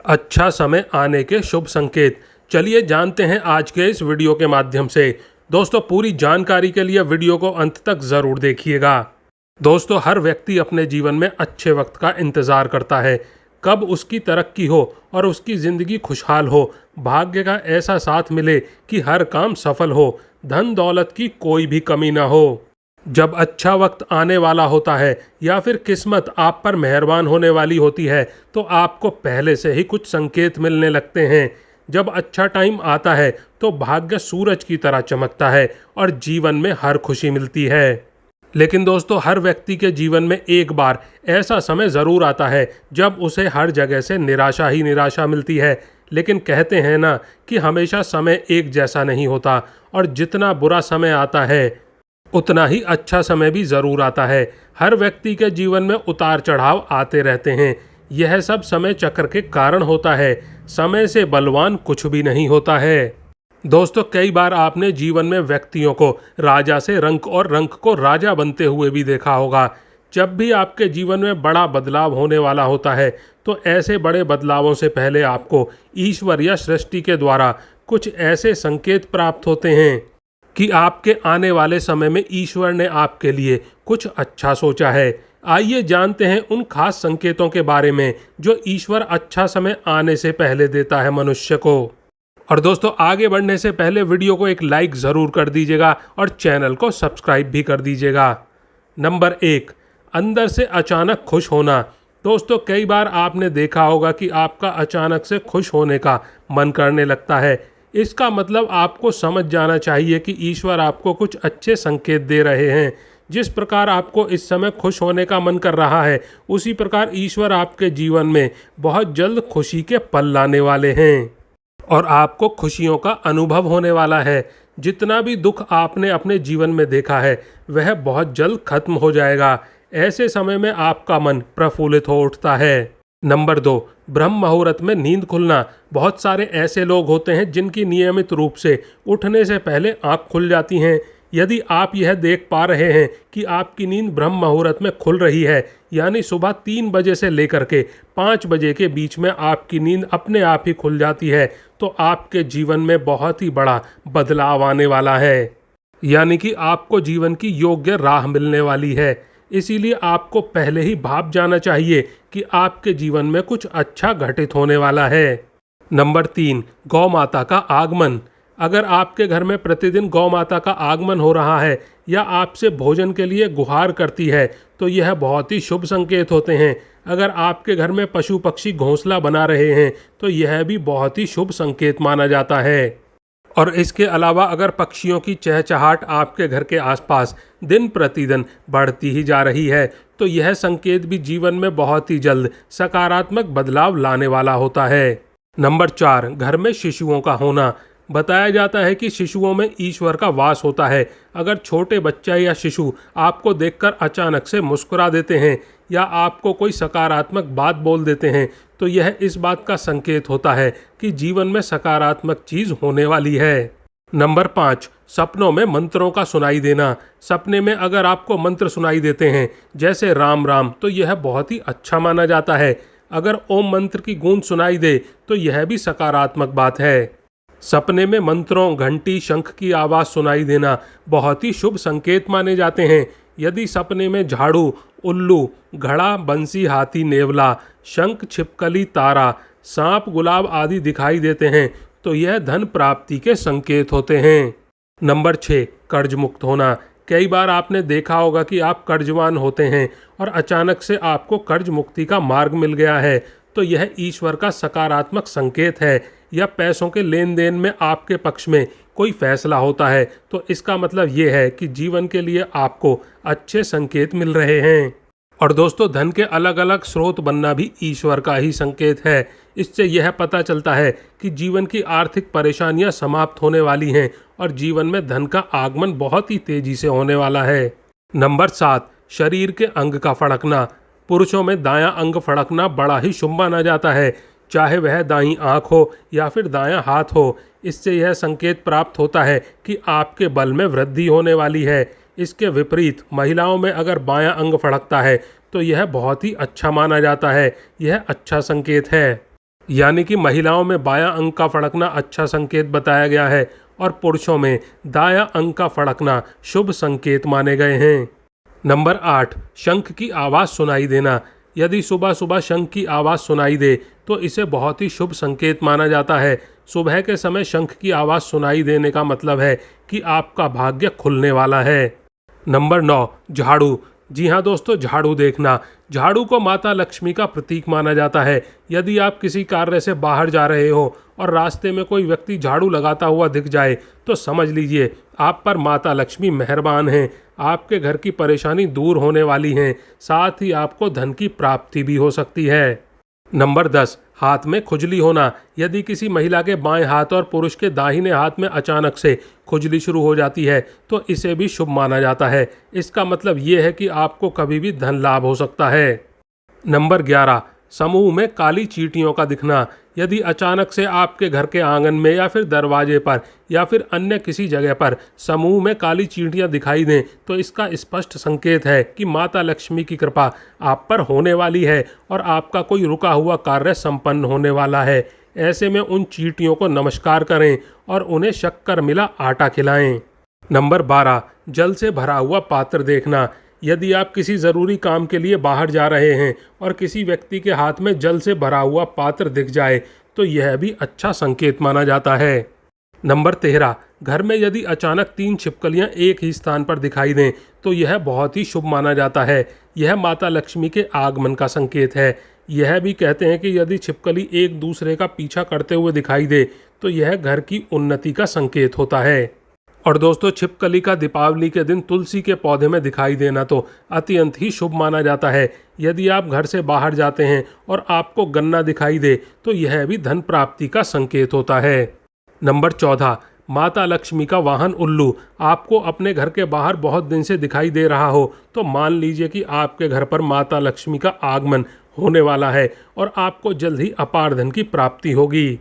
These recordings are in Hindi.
अच्छा समय आने के शुभ संकेत। चलिए जानते हैं आज के इस वीडियो के माध्यम से। दोस्तों, पूरी जानकारी के लिए वीडियो को अंत तक ज़रूर देखिएगा। दोस्तों, हर व्यक्ति अपने जीवन में अच्छे वक्त का इंतज़ार करता है, कब उसकी तरक्की हो और उसकी ज़िंदगी खुशहाल हो, भाग्य का ऐसा साथ मिले कि हर काम सफल हो, धन दौलत की कोई भी कमी ना हो। जब अच्छा वक्त आने वाला होता है या फिर किस्मत आप पर मेहरबान होने वाली होती है तो आपको पहले से ही कुछ संकेत मिलने लगते हैं। जब अच्छा टाइम आता है तो भाग्य सूरज की तरह चमकता है और जीवन में हर खुशी मिलती है। लेकिन दोस्तों, हर व्यक्ति के जीवन में एक बार ऐसा समय ज़रूर आता है जब उसे हर जगह से निराशा ही निराशा मिलती है। लेकिन कहते हैं ना कि हमेशा समय एक जैसा नहीं होता और जितना बुरा समय आता है उतना ही अच्छा समय भी ज़रूर आता है। हर व्यक्ति के जीवन में उतार चढ़ाव आते रहते हैं। यह सब समय चक्र के कारण होता है। समय से बलवान कुछ भी नहीं होता है। दोस्तों, कई बार आपने जीवन में व्यक्तियों को राजा से रंक और रंक को राजा बनते हुए भी देखा होगा। जब भी आपके जीवन में बड़ा बदलाव होने वाला होता है तो ऐसे बड़े बदलावों से पहले आपको ईश्वर या सृष्टि के द्वारा कुछ ऐसे संकेत प्राप्त होते हैं कि आपके आने वाले समय में ईश्वर ने आपके लिए कुछ अच्छा सोचा है। आइए जानते हैं उन खास संकेतों के बारे में जो ईश्वर अच्छा समय आने से पहले देता है मनुष्य को। और दोस्तों, आगे बढ़ने से पहले वीडियो को एक लाइक ज़रूर कर दीजिएगा और चैनल को सब्सक्राइब भी कर दीजिएगा। नंबर 1, अंदर से अचानक खुश होना। दोस्तों, कई बार आपने देखा होगा कि आपका अचानक से खुश होने का मन करने लगता है। इसका मतलब आपको समझ जाना चाहिए कि ईश्वर आपको कुछ अच्छे संकेत दे रहे हैं। जिस प्रकार आपको इस समय खुश होने का मन कर रहा है, उसी प्रकार ईश्वर आपके जीवन में बहुत जल्द खुशी के पल लाने वाले हैं और आपको खुशियों का अनुभव होने वाला है। जितना भी दुख आपने अपने जीवन में देखा है वह बहुत जल्द खत्म हो जाएगा। ऐसे समय में आपका मन प्रफुल्लित हो उठता है। नंबर 2, ब्रह्म मुहूर्त में नींद खुलना। बहुत सारे ऐसे लोग होते हैं जिनकी नियमित रूप से उठने से पहले आँख खुल जाती हैं। यदि आप यह देख पा रहे हैं कि आपकी नींद ब्रह्म मुहूर्त में खुल रही है, यानी सुबह 3 बजे से लेकर के 5 बजे के बीच में आपकी नींद अपने आप ही खुल जाती है, तो आपके जीवन में बहुत ही बड़ा बदलाव आने वाला है। यानी कि आपको जीवन की योग्य राह मिलने वाली है। इसीलिए आपको पहले ही भाप जाना चाहिए कि आपके जीवन में कुछ अच्छा घटित होने वाला है। नंबर 3, गौ माता का आगमन। अगर आपके घर में प्रतिदिन गौ माता का आगमन हो रहा है या आपसे भोजन के लिए गुहार करती है तो यह बहुत ही शुभ संकेत होते हैं। अगर आपके घर में पशु पक्षी घोंसला बना रहे हैं तो यह भी बहुत ही शुभ संकेत माना जाता है। और इसके अलावा अगर पक्षियों की चहचहाट आपके घर के आसपास दिन प्रतिदिन बढ़ती ही जा रही है तो यह संकेत भी जीवन में बहुत ही जल्द सकारात्मक बदलाव लाने वाला होता है। नंबर 4, घर में शिशुओं का होना। बताया जाता है कि शिशुओं में ईश्वर का वास होता है। अगर छोटे बच्चा या शिशु आपको देखकर अचानक से मुस्कुरा देते हैं या आपको कोई सकारात्मक बात बोल देते हैं तो यह इस बात का संकेत होता है कि जीवन में सकारात्मक चीज़ होने वाली है। नंबर 5, सपनों में मंत्रों का सुनाई देना। सपने में अगर आपको मंत्र सुनाई देते हैं जैसे राम राम तो यह बहुत ही अच्छा माना जाता है। अगर ओम मंत्र की गूंज सुनाई दे तो यह भी सकारात्मक बात है। सपने में मंत्रों, घंटी, शंख की आवाज़ सुनाई देना बहुत ही शुभ संकेत माने जाते हैं। यदि सपने में झाड़ू, उल्लू, घड़ा, बंसी, हाथी, नेवला, शंख, छिपकली, तारा, सांप, गुलाब आदि दिखाई देते हैं तो यह धन प्राप्ति के संकेत होते हैं। नंबर 6, कर्ज मुक्त होना। कई बार आपने देखा होगा कि आप कर्जवान होते हैं और अचानक से आपको कर्ज मुक्ति का मार्ग मिल गया है तो यह ईश्वर का सकारात्मक संकेत है। या पैसों के लेन देन में आपके पक्ष में कोई फैसला होता है तो इसका मतलब ये है कि जीवन के लिए आपको अच्छे संकेत मिल रहे हैं। और दोस्तों, धन के अलग अलग स्रोत बनना भी ईश्वर का ही संकेत है। इससे यह पता चलता है कि जीवन की आर्थिक परेशानियां समाप्त होने वाली हैं और जीवन में धन का आगमन बहुत ही तेजी से होने वाला है। नंबर 7, शरीर के अंग का फड़कना। पुरुषों में दायां अंग फड़कना बड़ा ही शुभ माना जाता है, चाहे वह दाईं आँख हो या फिर दायां हाथ हो। इससे यह संकेत प्राप्त होता है कि आपके बल में वृद्धि होने वाली है। इसके विपरीत महिलाओं में अगर बायां अंग फड़कता है तो यह बहुत ही अच्छा माना जाता है। यह अच्छा संकेत है। यानी कि महिलाओं में बायां अंक का फड़कना अच्छा संकेत बताया गया है और पुरुषों में दायां अंक का फड़कना शुभ संकेत माने गए हैं। नंबर 8, शंख की आवाज़ सुनाई देना। यदि सुबह सुबह शंख की आवाज़ सुनाई दे तो इसे बहुत ही शुभ संकेत माना जाता है। सुबह के समय शंख की आवाज़ सुनाई देने का मतलब है कि आपका भाग्य खुलने वाला है। नंबर 9, झाड़ू। जी हाँ दोस्तों, झाड़ू देखना। झाड़ू को माता लक्ष्मी का प्रतीक माना जाता है। यदि आप किसी कार्य से बाहर जा रहे हो और रास्ते में कोई व्यक्ति झाड़ू लगाता हुआ दिख जाए तो समझ लीजिए आप पर माता लक्ष्मी मेहरबान हैं। आपके घर की परेशानी दूर होने वाली है, साथ ही आपको धन की प्राप्ति भी हो सकती है। नंबर 10, हाथ में खुजली होना। यदि किसी महिला के बाएं हाथ और पुरुष के दाहिने हाथ में अचानक से खुजली शुरू हो जाती है तो इसे भी शुभ माना जाता है। इसका मतलब ये है कि आपको कभी भी धन लाभ हो सकता है। नंबर 11, समूह में काली चींटियों का दिखना। यदि अचानक से आपके घर के आंगन में या फिर दरवाजे पर या फिर अन्य किसी जगह पर समूह में काली चींटियां दिखाई दें तो इसका स्पष्ट संकेत है कि माता लक्ष्मी की कृपा आप पर होने वाली है और आपका कोई रुका हुआ कार्य संपन्न होने वाला है। ऐसे में उन चींटियों को नमस्कार करें और उन्हें शक्कर मिला आटा खिलाएं। नंबर 12, जल से भरा हुआ पात्र देखना। यदि आप किसी ज़रूरी काम के लिए बाहर जा रहे हैं और किसी व्यक्ति के हाथ में जल से भरा हुआ पात्र दिख जाए तो यह भी अच्छा संकेत माना जाता है। नंबर 13, घर में यदि अचानक 3 छिपकलियां एक ही स्थान पर दिखाई दें तो यह बहुत ही शुभ माना जाता है। यह माता लक्ष्मी के आगमन का संकेत है। यह भी कहते हैं कि यदि छिपकली एक दूसरे का पीछा करते हुए दिखाई दे तो यह घर की उन्नति का संकेत होता है। और दोस्तों, छिपकली का दीपावली के दिन तुलसी के पौधे में दिखाई देना तो अत्यंत ही शुभ माना जाता है। यदि आप घर से बाहर जाते हैं और आपको गन्ना दिखाई दे तो यह भी धन प्राप्ति का संकेत होता है। नंबर 14, माता लक्ष्मी का वाहन उल्लू। आपको अपने घर के बाहर बहुत दिन से दिखाई दे रहा हो तो मान लीजिए कि आपके घर पर माता लक्ष्मी का आगमन होने वाला है और आपको जल्द ही अपार धन की प्राप्ति होगी।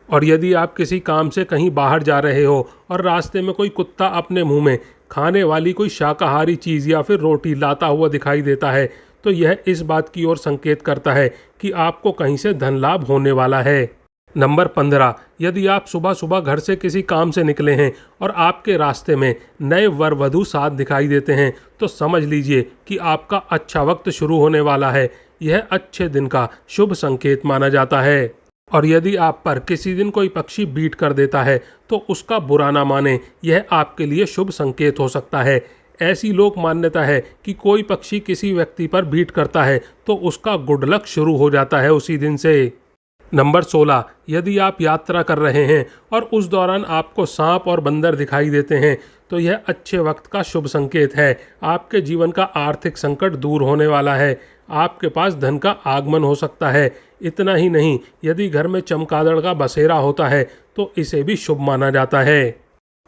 और यदि आप किसी काम से कहीं बाहर जा रहे हो और रास्ते में कोई कुत्ता अपने मुंह में खाने वाली कोई शाकाहारी चीज़ या फिर रोटी लाता हुआ दिखाई देता है तो यह इस बात की ओर संकेत करता है कि आपको कहीं से धन लाभ होने वाला है। नंबर 15, यदि आप सुबह सुबह घर से किसी काम से निकले हैं और आपके रास्ते में नए वर वधू साथ दिखाई देते हैं तो समझ लीजिए कि आपका अच्छा वक्त शुरू होने वाला है। यह अच्छे दिन का शुभ संकेत माना जाता है। और यदि आप पर किसी दिन कोई पक्षी बीट कर देता है तो उसका बुरा ना माने, यह आपके लिए शुभ संकेत हो सकता है। ऐसी लोक मान्यता है कि कोई पक्षी किसी व्यक्ति पर बीट करता है तो उसका गुड लक शुरू हो जाता है उसी दिन से। नंबर 16, यदि आप यात्रा कर रहे हैं और उस दौरान आपको सांप और बंदर दिखाई देते हैं तो यह अच्छे वक्त का शुभ संकेत है। आपके जीवन का आर्थिक संकट दूर होने वाला है। आपके पास धन का आगमन हो सकता है। इतना ही नहीं, यदि घर में चमगादड़ का बसेरा होता है तो इसे भी शुभ माना जाता है।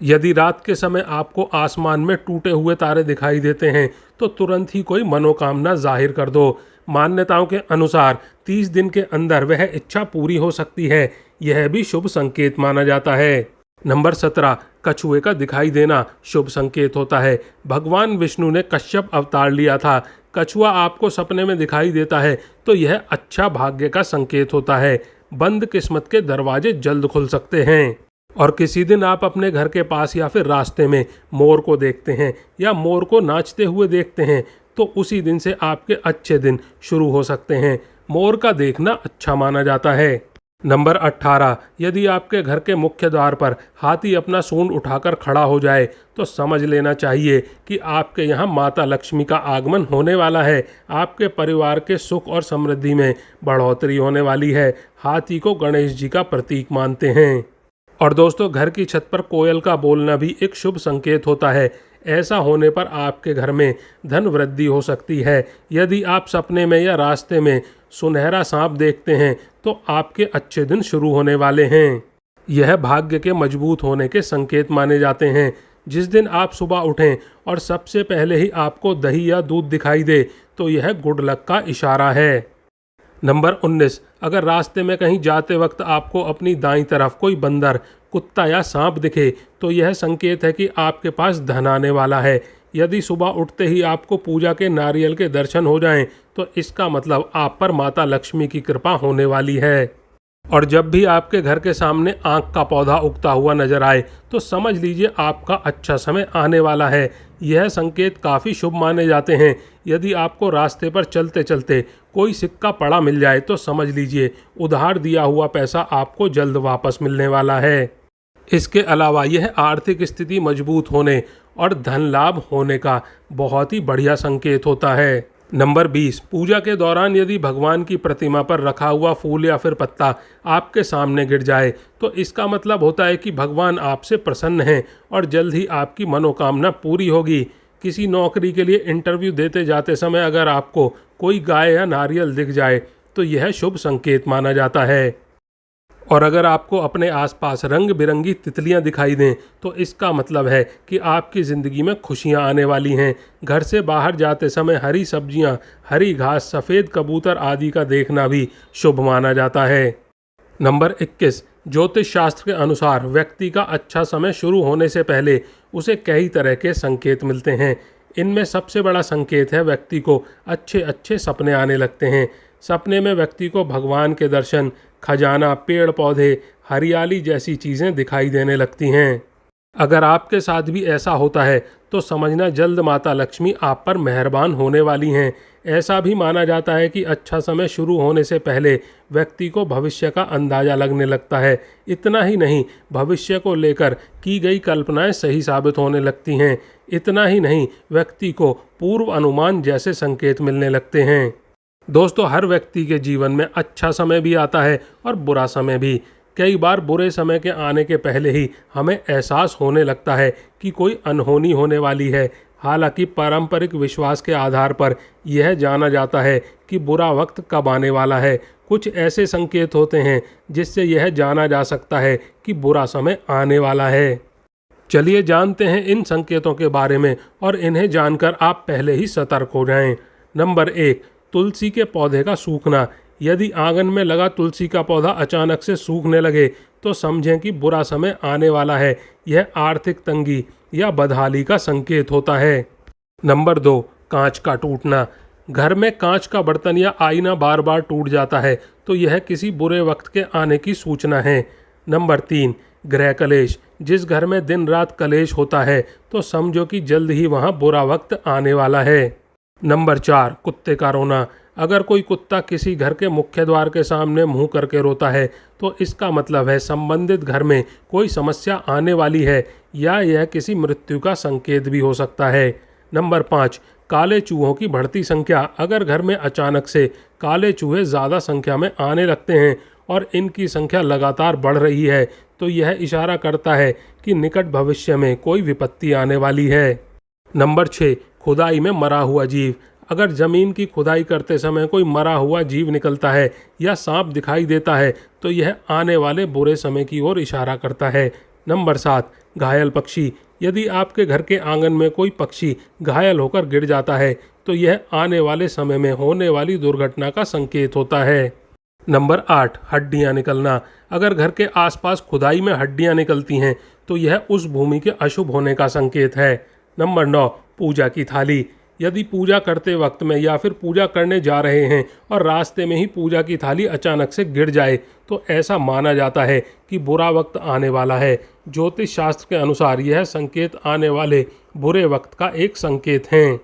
यदि रात के समय आपको आसमान में टूटे हुए तारे दिखाई देते हैं तो तुरंत ही कोई मनोकामना जाहिर कर दो। मान्यताओं के अनुसार 30 दिन के अंदर वह इच्छा पूरी हो सकती है। यह भी शुभ संकेत माना जाता है। नंबर 17, कछुए का दिखाई देना शुभ संकेत होता है। भगवान विष्णु ने कश्यप अवतार लिया था। कछुआ आपको सपने में दिखाई देता है तो यह अच्छा भाग्य का संकेत होता है। बंद किस्मत के दरवाजे जल्द खुल सकते हैं। और किसी दिन आप अपने घर के पास या फिर रास्ते में मोर को देखते हैं या मोर को नाचते हुए देखते हैं तो उसी दिन से आपके अच्छे दिन शुरू हो सकते हैं। मोर का देखना अच्छा माना जाता है। नंबर 18, यदि आपके घर के मुख्य द्वार पर हाथी अपना सूंड उठाकर खड़ा हो जाए तो समझ लेना चाहिए कि आपके यहाँ माता लक्ष्मी का आगमन होने वाला है। आपके परिवार के सुख और समृद्धि में बढ़ोतरी होने वाली है। हाथी को गणेश जी का प्रतीक मानते हैं। और दोस्तों, घर की छत पर कोयल का बोलना भी एक शुभ संकेत होता है। ऐसा होने पर आपके घर में धन वृद्धि हो सकती है। यदि आप सपने में या रास्ते में सुनहरा सांप देखते हैं तो आपके अच्छे दिन शुरू होने वाले हैं। यह भाग्य के मजबूत होने के संकेत माने जाते हैं। जिस दिन आप सुबह उठें और सबसे पहले ही आपको दही या दूध दिखाई दे तो यह गुड लक का इशारा है। नंबर 19, अगर रास्ते में कहीं जाते वक्त आपको अपनी दाईं तरफ कोई बंदर, कुत्ता या सांप दिखे तो यह संकेत है कि आपके पास धन आने वाला है। यदि सुबह उठते ही आपको पूजा के नारियल के दर्शन हो जाएं तो इसका मतलब आप पर माता लक्ष्मी की कृपा होने वाली है। और जब भी आपके घर के सामने आँख का पौधा उगता हुआ नजर आए तो समझ लीजिए आपका अच्छा समय आने वाला है। यह संकेत काफ़ी शुभ माने जाते हैं। यदि आपको रास्ते पर चलते चलते कोई सिक्का पड़ा मिल जाए तो समझ लीजिए उधार दिया हुआ पैसा आपको जल्द वापस मिलने वाला है। इसके अलावा यह आर्थिक स्थिति मजबूत होने और धन लाभ होने का बहुत ही बढ़िया संकेत होता है। नंबर 20, पूजा के दौरान यदि भगवान की प्रतिमा पर रखा हुआ फूल या फिर पत्ता आपके सामने गिर जाए तो इसका मतलब होता है कि भगवान आपसे प्रसन्न हैं और जल्द ही आपकी मनोकामना पूरी होगी। किसी नौकरी के लिए इंटरव्यू देते जाते समय अगर आपको कोई गाय या नारियल दिख जाए तो यह शुभ संकेत माना जाता है। और अगर आपको अपने आसपास रंग बिरंगी तितलियां दिखाई दें तो इसका मतलब है कि आपकी ज़िंदगी में खुशियां आने वाली हैं। घर से बाहर जाते समय हरी सब्जियां, हरी घास, सफ़ेद कबूतर आदि का देखना भी शुभ माना जाता है। नंबर 21, ज्योतिष शास्त्र के अनुसार व्यक्ति का अच्छा समय शुरू होने से पहले उसे कई तरह के संकेत मिलते हैं। इनमें सबसे बड़ा संकेत है व्यक्ति को अच्छे अच्छे सपने आने लगते हैं। सपने में व्यक्ति को भगवान के दर्शन, खजाना, पेड़ पौधे, हरियाली जैसी चीज़ें दिखाई देने लगती हैं। अगर आपके साथ भी ऐसा होता है तो समझना जल्द माता लक्ष्मी आप पर मेहरबान होने वाली हैं। ऐसा भी माना जाता है कि अच्छा समय शुरू होने से पहले व्यक्ति को भविष्य का अंदाज़ा लगने लगता है। इतना ही नहीं, भविष्य को लेकर की गई कल्पनाएं सही साबित होने लगती हैं। इतना ही नहीं, व्यक्ति को पूर्व अनुमान जैसे संकेत मिलने लगते हैं। दोस्तों, हर व्यक्ति के जीवन में अच्छा समय भी आता है और बुरा समय भी। कई बार बुरे समय के आने के पहले ही हमें एहसास होने लगता है कि कोई अनहोनी होने वाली है। हालांकि पारंपरिक विश्वास के आधार पर यह जाना जाता है कि बुरा वक्त कब आने वाला है। कुछ ऐसे संकेत होते हैं जिससे यह जाना जा सकता है कि बुरा समय आने वाला है। चलिए जानते हैं इन संकेतों के बारे में और इन्हें जानकर आप पहले ही सतर्क हो जाएं। नंबर 1, तुलसी के पौधे का सूखना। यदि आंगन में लगा तुलसी का पौधा अचानक से सूखने लगे तो समझें कि बुरा समय आने वाला है। यह आर्थिक तंगी या बदहाली का संकेत होता है। नंबर 2, कांच का टूटना। घर में कांच का बर्तन या आईना बार बार टूट जाता है तो यह किसी बुरे वक्त के आने की सूचना है। नंबर 3, गृह कलेश। जिस घर में दिन रात कलेश होता है तो समझो कि जल्द ही वहाँ बुरा वक्त आने वाला है। नंबर 4, कुत्ते का रोना। अगर कोई कुत्ता किसी घर के मुख्य द्वार के सामने मुंह करके रोता है तो इसका मतलब है संबंधित घर में कोई समस्या आने वाली है या यह किसी मृत्यु का संकेत भी हो सकता है। नंबर 5, काले चूहों की बढ़ती संख्या। अगर घर में अचानक से काले चूहे ज़्यादा संख्या में आने लगते हैं और इनकी संख्या लगातार बढ़ रही है तो यह इशारा करता है कि निकट भविष्य में कोई विपत्ति आने वाली है। नंबर 6, खुदाई में मरा हुआ जीव। अगर ज़मीन की खुदाई करते समय कोई मरा हुआ जीव निकलता है या सांप दिखाई देता है तो यह आने वाले बुरे समय की ओर इशारा करता है। नंबर 7, घायल पक्षी। यदि आपके घर के आंगन में कोई पक्षी घायल होकर गिर जाता है तो यह आने वाले समय में होने वाली दुर्घटना का संकेत होता है। नंबर 8, हड्डियां निकलना। अगर घर के आसपास खुदाई में हड्डियां निकलती हैं तो यह उस भूमि के अशुभ होने का संकेत है। नंबर 9, पूजा की थाली। यदि पूजा करते वक्त में या फिर पूजा करने जा रहे हैं और रास्ते में ही पूजा की थाली अचानक से गिर जाए तो ऐसा माना जाता है कि बुरा वक्त आने वाला है। ज्योतिष शास्त्र के अनुसार यह संकेत आने वाले बुरे वक्त का एक संकेत हैं।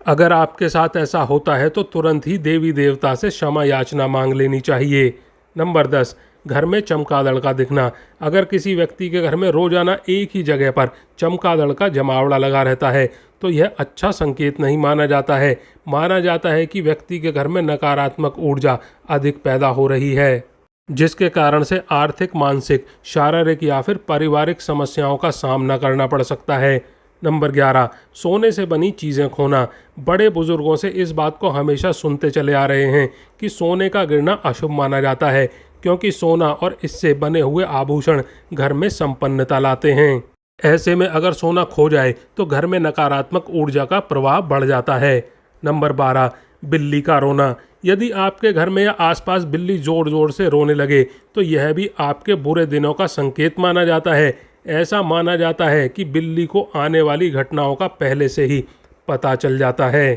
अगर आपके साथ ऐसा होता है तो तुरंत ही देवी देवता से क्षमा याचना मांग लेनी चाहिए। नंबर 10, घर में चमगादड़ का दिखना। अगर किसी व्यक्ति के घर में रोजाना एक ही जगह पर चमगादड़ का जमावड़ा लगा रहता है तो यह अच्छा संकेत नहीं माना जाता है। माना जाता है कि व्यक्ति के घर में नकारात्मक ऊर्जा अधिक पैदा हो रही है जिसके कारण से आर्थिक, मानसिक, शारीरिक या फिर पारिवारिक समस्याओं का सामना करना पड़ सकता है। नंबर 11, सोने से बनी चीज़ें खोना। बड़े बुजुर्गों से इस बात को हमेशा सुनते चले आ रहे हैं कि सोने का गिरना अशुभ माना जाता है क्योंकि सोना और इससे बने हुए आभूषण घर में संपन्नता लाते हैं। ऐसे में अगर सोना खो जाए तो घर में नकारात्मक ऊर्जा का प्रभाव बढ़ जाता है। नंबर 12, बिल्ली का रोना। यदि आपके घर में या आसपास बिल्ली जोर जोर से रोने लगे तो यह भी आपके बुरे दिनों का संकेत माना जाता है। ऐसा माना जाता है कि बिल्ली को आने वाली घटनाओं का पहले से ही पता चल जाता है।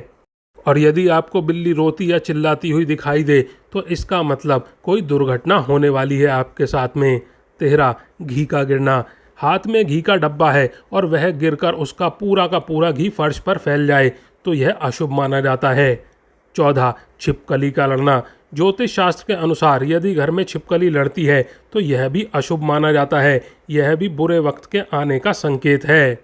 और यदि आपको बिल्ली रोती या चिल्लाती हुई दिखाई दे तो इसका मतलब कोई दुर्घटना होने वाली है आपके साथ में। 13. घी का गिरना। हाथ में घी का डब्बा है और वह गिरकर उसका पूरा का पूरा घी फर्श पर फैल जाए तो यह अशुभ माना जाता है। 14. छिपकली का लड़ना। ज्योतिष शास्त्र के अनुसार यदि घर में छिपकली लड़ती है तो यह भी अशुभ माना जाता है। यह भी बुरे वक्त के आने का संकेत है।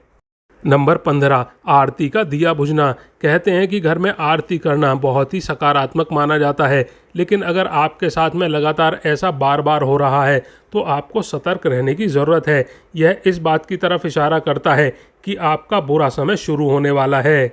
नंबर 15. आरती का दिया बुझना। कहते हैं कि घर में आरती करना बहुत ही सकारात्मक माना जाता है, लेकिन अगर आपके साथ में लगातार ऐसा बार बार हो रहा है तो आपको सतर्क रहने की ज़रूरत है। यह इस बात की तरफ इशारा करता है कि आपका बुरा समय शुरू होने वाला है।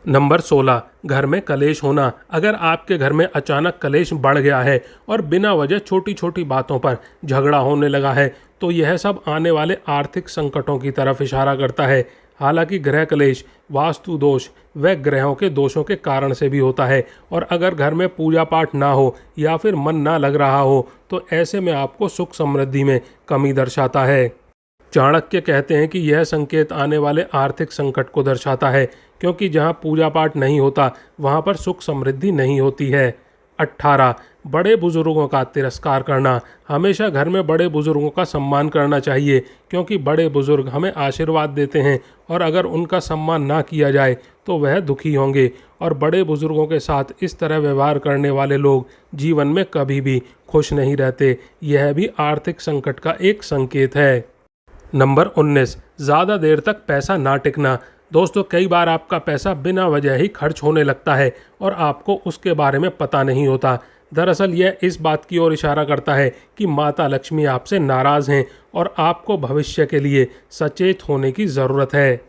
नंबर 16. घर में कलेश होना। अगर आपके घर में अचानक कलेश बढ़ गया है और बिना वजह छोटी छोटी बातों पर झगड़ा होने लगा है तो यह सब आने वाले आर्थिक संकटों की तरफ इशारा करता है। हालांकि गृह कलेश वास्तु दोष व ग्रहों के दोषों के कारण से भी होता है, और अगर घर में पूजा पाठ ना हो या फिर मन ना लग रहा हो तो ऐसे में आपको सुख समृद्धि में कमी दर्शाता है। चाणक्य कहते हैं कि यह संकेत आने वाले आर्थिक संकट को दर्शाता है, क्योंकि जहां पूजा पाठ नहीं होता वहां पर सुख समृद्धि नहीं होती है। 18. बड़े बुजुर्गों का तिरस्कार करना। हमेशा घर में बड़े बुजुर्गों का सम्मान करना चाहिए, क्योंकि बड़े बुजुर्ग हमें आशीर्वाद देते हैं और अगर उनका सम्मान ना किया जाए तो वह दुखी होंगे, और बड़े बुजुर्गों के साथ इस तरह व्यवहार करने वाले लोग जीवन में कभी भी खुश नहीं रहते। यह भी आर्थिक संकट का एक संकेत है। नंबर 19. ज़्यादा देर तक पैसा ना टिकना। दोस्तों, कई बार आपका पैसा बिना वजह ही खर्च होने लगता है और आपको उसके बारे में पता नहीं होता। दरअसल यह इस बात की ओर इशारा करता है कि माता लक्ष्मी आपसे नाराज़ हैं और आपको भविष्य के लिए सचेत होने की ज़रूरत है।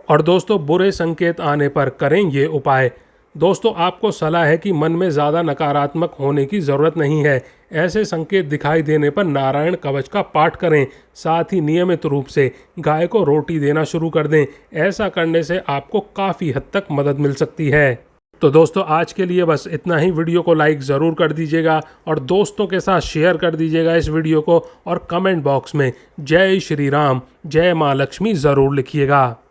और दोस्तों, बुरे संकेत आने पर करें ये उपाय। दोस्तों, आपको सलाह है कि मन में ज़्यादा नकारात्मक होने की ज़रूरत नहीं है। ऐसे संकेत दिखाई देने पर नारायण कवच का पाठ करें। साथ ही नियमित रूप से गाय को रोटी देना शुरू कर दें। ऐसा करने से आपको काफ़ी हद तक मदद मिल सकती है। तो दोस्तों, आज के लिए बस इतना ही। वीडियो को लाइक ज़रूर कर दीजिएगा और दोस्तों के साथ शेयर कर दीजिएगा इस वीडियो को, और कमेंट बॉक्स में जय श्री राम, जय माँ लक्ष्मी ज़रूर लिखिएगा।